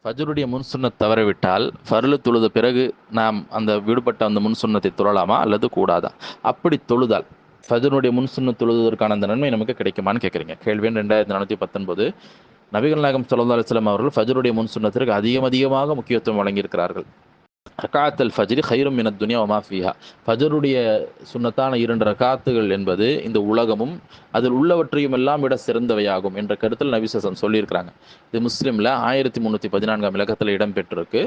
ஃபஜ்ருடைய முன் சுன்னத் தவறவிட்டால் ஃபர்லு தொழுத பிறகு நாம் அந்த விடுபட்ட அந்த முன் சுன்னத்தை தொழலாமா அல்லது கூடாதா? அப்படி தொழுதால் ஃபஜ்ருடைய முன் சுன்னத் தொழுவதற்கான அந்த நன்மை நமக்கு கிடைக்குமான்னு கேட்குறீங்க. கேள்வி எண் 2419. நபிகள் நாயகம் ஸல்லல்லாஹு அலைஹி வஸல்லம் அவர்கள் ஃபஜ்ருடைய முன் சுன்னத்திற்கு அதிகமாக முக்கியத்துவம் வழங்கியிருக்கிறார்கள். ரகாத்தல் ஃபஜ்ரி ஹைரும் மினத் துன்யா வமா ஃபீஹா. ஃபஜ்ருடைய சுன்னத்தான 2 ரகாத்துகள் என்பது இந்த உலகமும் அதில் உள்ளவற்றையும் எல்லாம் விட சிறந்தவையாகும் என்ற கருத்தில் நபி ஸல்லல்லாஹு சொல்லியிருக்கிறாங்க. இது முஸ்லிமில் 1314 இலக்கத்தில் இடம்பெற்றிருக்கு.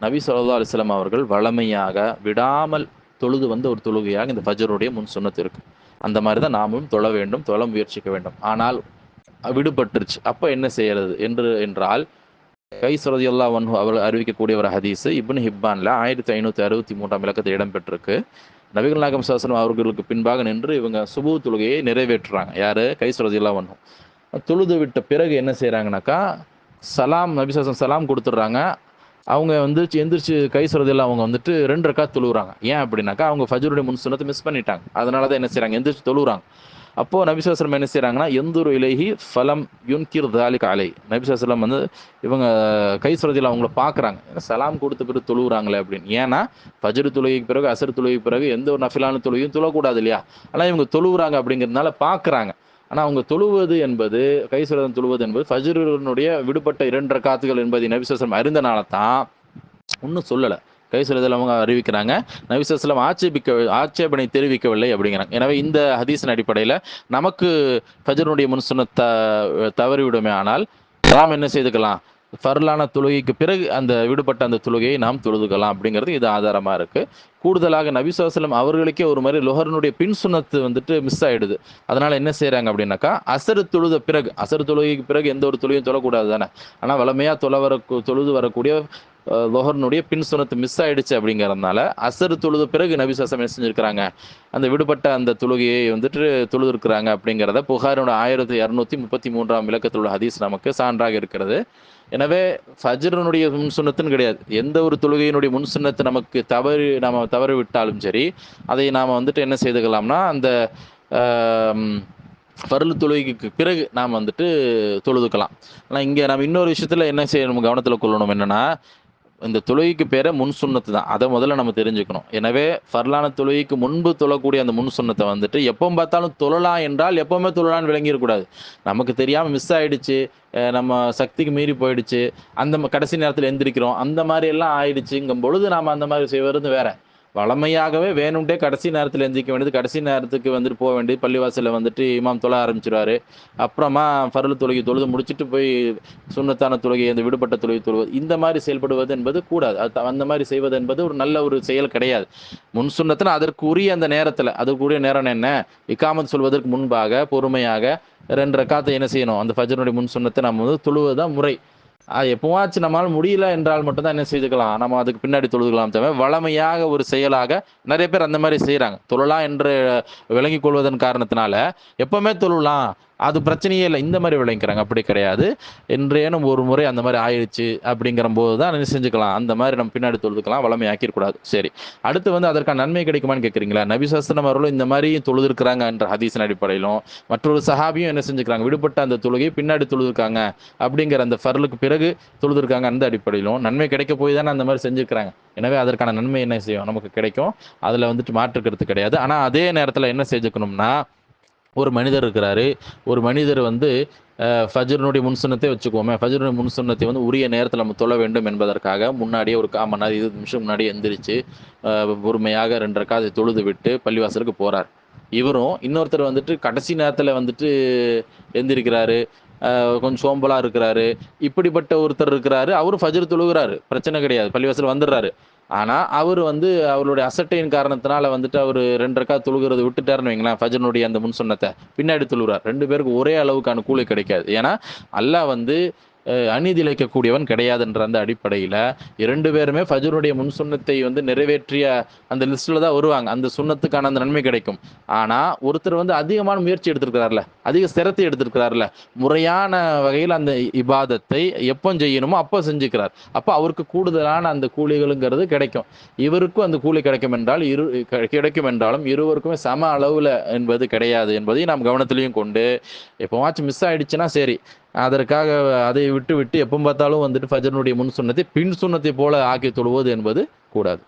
நபி ஸல்லல்லாஹு அலைஹி வஸல்லம் அவர்கள் வளமையாக விடாமல் தொழுது வந்த ஒரு தொழுகையாக இந்த ஃபஜ்ருடைய முன் சுன்னத் இருக்கு. அந்த மாதிரி தான் நாமும் தொழ வேண்டும், தொழ முயற்சிக்க வேண்டும். ஆனால் விடுபட்டுருச்சு, அப்போ என்ன செய்யறது என்றால் கைஸ் ரலியல்லாஹு அன்ஹு அவர்கள் அறிவிக்கக்கூடிய ஒரு ஹதீஸ் இப்னு ஹிப்பான்ல 1563 இலக்கத்தில் இடம்பெற்றிருக்கு. நபிகள் நாயகம் ஸல்லல்லாஹு அலைஹி வஸல்லம் அவர்களுக்கு பின்பாக நின்று இவங்க சுபூ தொழுகையை நிறைவேற்றுறாங்க. யாரு? கைஸ் ரலியல்லாஹு அன்ஹு. தொழுது விட்ட பிறகு என்ன செய்கிறாங்கனாக்கா, சலாம் நபி ஸல்லல்லாஹு அலைஹி வஸல்லம் சலாம் கொடுத்துட்றாங்க. அவங்க வந்து எந்திரிச்சு கைஸ் ரலியல்லாஹு அவங்க வந்துட்டு 2 ரக்காத் தொழுகிறாங்க. ஏன் அப்படின்னாக்கா, அவங்க ஃபஜ்ருடைய முன் சுன்னத்தை மிஸ் பண்ணிட்டாங்க. அதனால தான் என்ன செய்கிறாங்க, எந்திரிச்சு தொழுகிறாங்க. அப்போது நபி ஸல்லல்லாஹு அலைஹி வஸல்லம் என்ன செய்கிறாங்கன்னா, எந்துரு இலைஹி ஃபலம் யுன்கிர் தாலிக அலை. நபி ஸல்லல்லாஹு அலைஹி வஸல்லம் வந்து இவங்க கைஸ் ரலியல்லாஹு அவங்கள பார்க்குறாங்க, சலாம் கொடுத்த பிறகு தொழுகிறாங்களே அப்படின்னு. ஏன்னா ஃபஜ்ர் தொழுகைக்கு பிறகு அசர் தொழுகைக்கு பிறகு எந்த ஒரு நஃபிலான தொழுகையும் தொழக்கூடாது இல்லையா? ஆனால் இவங்க தொழுகிறாங்க அப்படிங்கிறதுனால பார்க்குறாங்க. ஆனால் அவங்க தொழுவது என்பது கைஸ் ரலியல்லாஹு தொழுவது என்பது ஃபஜ்ருடைய விடுபட்ட 2 ரக்காத்துகள் என்பதை நபி ஸல்லல்லாஹு அலைஹி வஸல்லம் அறிந்தனால தான் ஒன்றும் சொல்லலை. கைஸ் ரலியல்லாஹு அவங்க அறிவிக்கிறாங்க, நபி ஸல்லல்லாஹு அலைஹி வஸல்லம் ஆட்சேபனை தெரிவிக்கவில்லை அப்படிங்கிறாங்க. எனவே இந்த ஹதீஸின் அடிப்படையில் நமக்கு ஃபஜ்ருடைய முன் சுன்னத் தவறிவிடுமே ஆனால் நாம் என்ன செய்துக்கலாம், ஃபர்லான தொழுகைக்கு பிறகு அந்த விடுபட்ட அந்த தொழுகையை நாம் தொழுதுக்கலாம் அப்படிங்கிறது இது ஆதாரமாக இருக்குது. கூடுதலாக நபி ஸல்லல்லாஹு அலைஹி வஸல்லம் அவர்களுக்கே ஒரு மாதிரி லொஹருடைய பின் சுன்னத்து வந்துட்டு மிஸ் ஆகிடுது. அதனால் என்ன செய்கிறாங்க அப்படின்னாக்கா, அசர் தொழுத பிறகு, அசர் தொழுகைக்கு பிறகு எந்த ஒரு தொழுகையும் தொழக்கூடாது தானே. ஆனால் வளமையாக தொழுது வரக்கூடிய லொஹருடைய பின் சுன்னத்து மிஸ் ஆகிடுச்சு அப்படிங்கிறதுனால அசர் தொழுத பிறகு நபி ஸல்லல்லாஹு அலைஹி வஸல்லம் செஞ்சுருக்கிறாங்க, அந்த விடுபட்ட அந்த தொழுகையை வந்துட்டு தொழுதுருக்கிறாங்க அப்படிங்கிறத புகாரினோட 1233 இலக்கத்தில் உள்ள ஹதீஸ் நமக்கு சான்றாக இருக்கிறது. எனவே ஃபஜ்ருடைய முன் சுன்னத்துன்னு கிடையாது, எந்த ஒரு தொழுகையினுடைய முன் சுன்னத்தை நமக்கு தவறு விட்டாலும் சரி, அதை நாம் வந்துட்டு என்ன செய்துக்கலாம்னா, அந்த ஃபர்லு தொழுகைக்கு பிறகு நாம் வந்துட்டு தொழுதுக்கலாம். ஆனால் இங்கே நம்ம இன்னொரு விஷயத்தில் என்ன செய்யணும், கவனத்தில் கொள்ளணும், என்னென்னா இந்த தொழுகைக்கு பேரை முன் சுன்னத்து தான், அதை முதல்ல நம்ம தெரிஞ்சுக்கணும். எனவே ஃபர்லான தொழுகைக்கு முன்பு தொழக்கூடிய அந்த முன் சுன்னத்தை வந்துட்டு எப்போ பார்த்தாலும் தொழலாம் என்றால் எப்போவுமே தொழலான்னு விளங்கிடக்கூடாது. நமக்கு தெரியாமல் மிஸ் ஆகிடுச்சு, நம்ம சக்திக்கு மீறி போயிடுச்சு, அந்த கடைசி நேரத்தில் எந்திரிக்கிறோம், அந்த மாதிரி எல்லாம் ஆயிடுச்சுங்கும் பொழுது நாம் அந்த மாதிரி செய்வது வேற. வளமையாகவே வேணும்ட்டே கடைசி நேரத்தில் எந்திரிக்க வேண்டியது, கடைசி நேரத்துக்கு வந்துட்டு போக வேண்டியது, பள்ளிவாசலில் வந்துட்டு இமாம் தொழ ஆரம்பிச்சிருவாரு, அப்புறமா ஃபர்லு தொழுகை தொழுது முடிச்சுட்டு போய் சுன்னத்தான தொழுகை அந்த விடுபட்ட தொழுகை தொழுவது, இந்த மாதிரி செயல்படுவது என்பது கூடாது. அந்த மாதிரி செய்வது என்பது ஒரு நல்ல ஒரு செயல் கிடையாது. முன் சுன்னத்தில் அதற்குரிய அந்த நேரத்தில், அதற்குரிய நேரம் என்ன, இக்காமத் சொல்வதற்கு முன்பாக பொறுமையாக 2 ரக்காத்தை என்ன செய்யணும், அந்த ஃபஜ்ருடைய முன் சுன்னத்தை நம்ம வந்து தொழுவது தான் முறை. எப்போவாச்சும் நம்மளால் முடியல என்றால் மட்டும்தான் என்ன செய்துக்கலாம், நம்ம அதுக்கு பின்னாடி தொழுதுக்கலாம். தவிர வளமையாக ஒரு செயலாக நிறைய பேர் அந்த மாதிரி செய்கிறாங்க. தொழலாம் என்று விளங்கிக் கொள்வதன் காரணத்தினால எப்போவுமே தொழலாம், அது பிரச்சனையே இல்லை, இந்த மாதிரி விளங்கிக்கிறாங்க. அப்படி கிடையாது. என்றேனும் ஒரு முறை அந்த மாதிரி ஆயிடுச்சு அப்படிங்கிற போது தான் என்ன செஞ்சுக்கலாம், அந்த மாதிரி நம்ம பின்னாடி தொழுதுக்கலாம், வளமையாக்கிடக்கூடாது. சரி, அடுத்து வந்து அதற்கான நன்மை கிடைக்குமான்னு கேட்குறீங்களா? நபி ஸல்லல்லாஹு அலைஹி வஸல்லம் அவர்களும் இந்த மாதிரி தொழுதுருக்கிறாங்க என்ற ஹதீஸின் அடிப்படையிலும் மற்றொரு சஹாபியும் என்ன செஞ்சுக்கிறாங்க, விடுபட்ட அந்த தொழுகையை பின்னாடி தொழுதுருக்காங்க அப்படிங்கிற அந்த ஃபர்லுக்கு பிறகு தொழுதுருக்காங்க, அந்த அடிப்படையிலும் நன்மை கிடைக்க போய் தானே அந்த மாதிரி செஞ்சுருக்கிறாங்க. எனவே அதற்கான நன்மை என்ன செய்யும், நமக்கு கிடைக்கும். அதில் வந்துட்டு மாற்றுக்கிறது கிடையாது. ஆனால் அதே நேரத்தில் என்ன செஞ்சுக்கணும்னா, ஒரு மனிதர் இருக்கிறாரு, ஒரு மனிதர் வந்து ஃபஜ்ருடைய முன் சுன்னத்தை வச்சுக்குவோமே, ஃபஜ்ருடைய முன் சுன்னத்தை வந்து உரிய நேரத்தில் நம்ம தொழ வேண்டும் என்பதற்காக முன்னாடியே ஒரு 1/4 மணி நேரம் 20 நிமிஷம் முன்னாடி எந்திரிச்சு பொறுமையாக 2 ரக்காத்தை தொழுது விட்டு பள்ளிவாசலுக்கு போகிறார். இவரும் இன்னொருத்தர் வந்துட்டு கடைசி நேரத்தில் வந்துட்டு எந்திரிக்கிறாரு, கொஞ்சம் சோம்பலாக இருக்கிறாரு, இப்படிப்பட்ட ஒருத்தர் இருக்கிறாரு. அவரும் ஃபஜ்ர் தொழுகிறாரு, பிரச்சனை கிடையாது, பள்ளிவாசல் வந்துடுறாரு. ஆனால் அவர் வந்து அவருடைய அசட்டையின் காரணத்தினால வந்துட்டு அவர் 2 ரக்காத் தொழுகிறது விட்டுட்டாருன்னு வைங்களேன், ஃபஜ்ருடைய அந்த முன் சுன்னத்தை பின்னாடி தொழுகிறார். 2 பேருக்கு ஒரே அளவுக்கான கூலி கிடைக்காது. ஏன்னா அல்லாஹ் வந்து அநீதி இழைக்கக்கூடியவன் கிடையாதுன்ற அந்த அடிப்படையில் 2 பேருமே ஃபஜ்ருடைய முன் சுன்னத்தை வந்து நிறைவேற்றிய அந்த லிஸ்ட்டில் தான் வருவாங்க, அந்த சுன்னத்துக்கான அந்த நன்மை கிடைக்கும். ஆனால் ஒருத்தர் வந்து அதிகமான முயற்சி எடுத்திருக்கிறார்ல, அதிக சிரத்தை எடுத்திருக்கிறார்ல, முறையான வகையில் அந்த இபாதத்தை எப்போ செய்யணுமோ அப்போ செஞ்சுக்கிறார். அப்போ அவருக்கு கூடுதலான அந்த கூலிகளுங்கிறது கிடைக்கும். இவருக்கும் அந்த கூலி கிடைக்கும் என்றாலும் இருவருக்குமே சம அளவில் என்பது கிடையாது என்பதை நாம் கவனத்திலையும் கொண்டு, எப்போவாச்சும் மிஸ் ஆகிடுச்சுன்னா சரி, அதற்காக அதை விட்டு விட்டு எப்போ பார்த்தாலும் வந்துட்டு ஃபஜ்ரினுடைய முன் சுன்னத்தை பின் சுன்னத்தை போல ஆக்கி தொழுவது என்பது கூடாது.